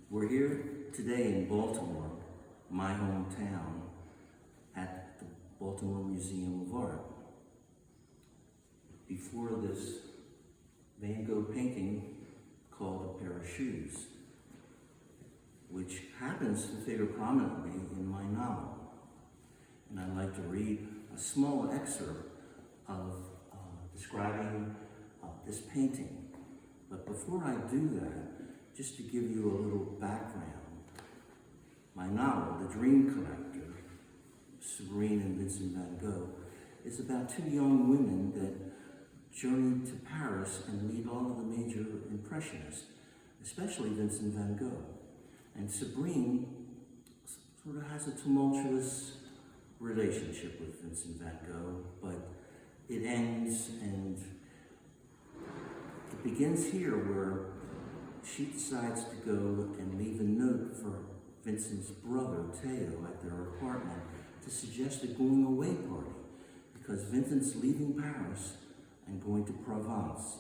We're here today in Baltimore, my hometown, at the Baltimore Museum of Art. Before this Van Gogh painting called A Pair of Shoes, which happens to figure prominently in my novel. And I'd like to read a small excerpt of describing this painting. But before I do that, just to give you a little background, my novel, The Dream Collector, Sabrine and Vincent van Gogh, is about two young women that journeyed to Paris and meet all of the major impressionists, especially Vincent van Gogh. And Sabrine sort of has a tumultuous relationship with Vincent van Gogh, but it ends, and it begins here where she decides to go and leave a note for Vincent's brother, Theo, at their apartment to suggest a going away party, because Vincent's leaving Paris and going to Provence,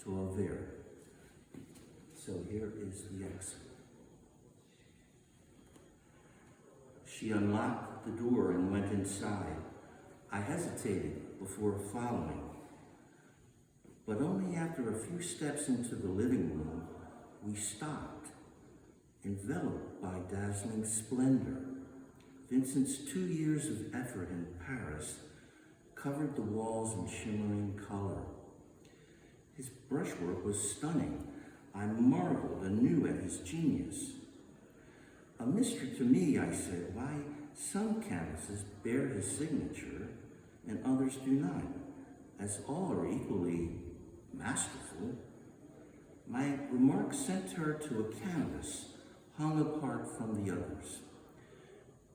to Auvergne. So here is the excerpt. She unlocked the door and went inside. I hesitated before following, but only after a few steps into the living room, we stopped, enveloped by dazzling splendor. Vincent's 2 years of effort in Paris covered the walls in shimmering color. His brushwork was stunning. I marveled anew at his genius. A mystery to me, I said, why some canvases bear his signature and others do not, as all are equally masterful. My remark sent her to a canvas hung apart from the others.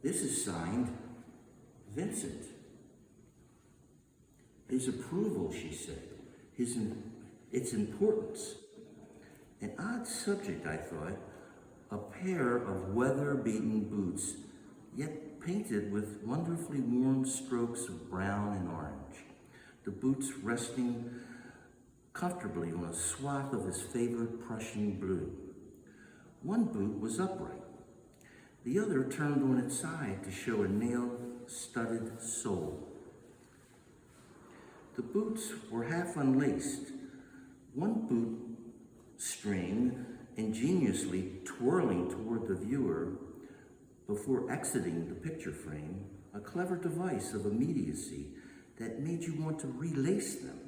This is signed Vincent. His approval, she said, its importance. An odd subject, I thought, a pair of weather-beaten boots, yet painted with wonderfully warm strokes of brown and orange. The boots resting comfortably on a swath of his favorite Prussian blue. One boot was upright. The other turned on its side to show a nail-studded sole. The boots were half unlaced. One boot string ingeniously twirling toward the viewer before exiting the picture frame, a clever device of immediacy that made you want to relace them.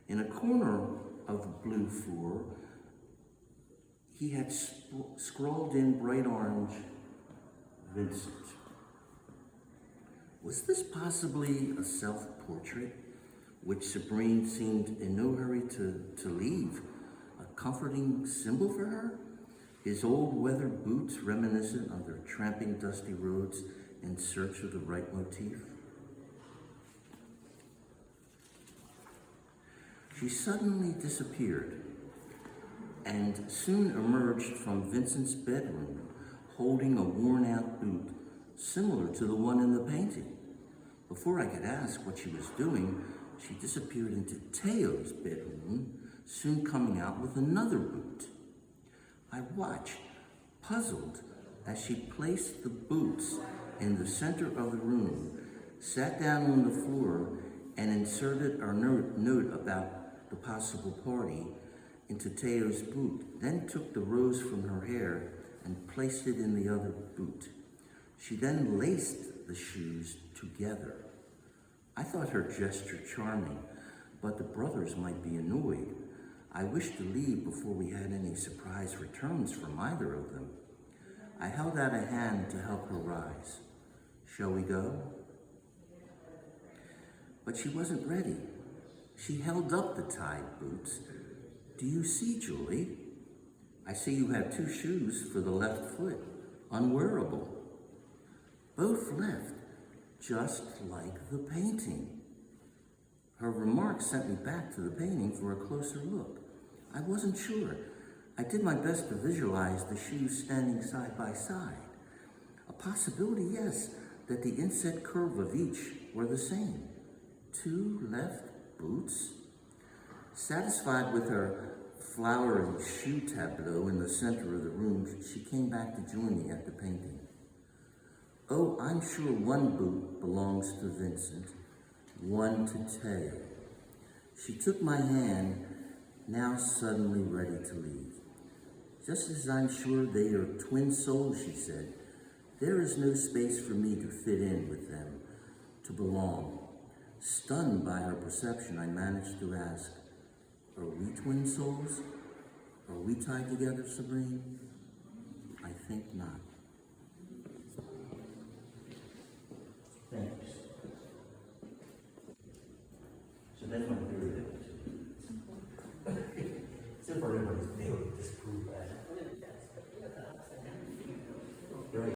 In a corner of the blue floor, he had scrawled in bright orange, Vincent. Was this possibly a self-portrait, which Sabrine seemed in no hurry to leave, a comforting symbol for her? His old weather boots reminiscent of their tramping dusty roads in search of the right motif? She suddenly disappeared and soon emerged from Vincent's bedroom holding a worn-out boot similar to the one in the painting. Before I could ask what she was doing, she disappeared into Theo's bedroom, soon coming out with another boot. I watched, puzzled, as she placed the boots in the center of the room, sat down on the floor, and inserted our note about the possible party into Theo's boot, then took the rose from her hair and placed it in the other boot. She then laced the shoes together. I thought her gesture charming, but the brothers might be annoyed. I wished to leave before we had any surprise returns from either of them. I held out a hand to help her rise. Shall we go? But she wasn't ready. She held up the tied boots. Do you see, Julie? I see you have 2 shoes for the left foot, unwearable. Both left, just like the painting. Her remark sent me back to the painting for a closer look. I wasn't sure. I did my best to visualize the shoes standing side by side. A possibility, yes, that the inset curve of each were the same. 2 left boots? Satisfied with her flowery shoe tableau in the center of the room, she came back to join me at the painting. Oh, I'm sure one boot belongs to Vincent, one to Teo. She took my hand, now suddenly ready to leave. Just as I'm sure they are twin souls, she said, there is no space for me to fit in with them, to belong. Stunned by her perception, I managed to ask, are we twin souls? Are we tied together, Sabrine? I think not.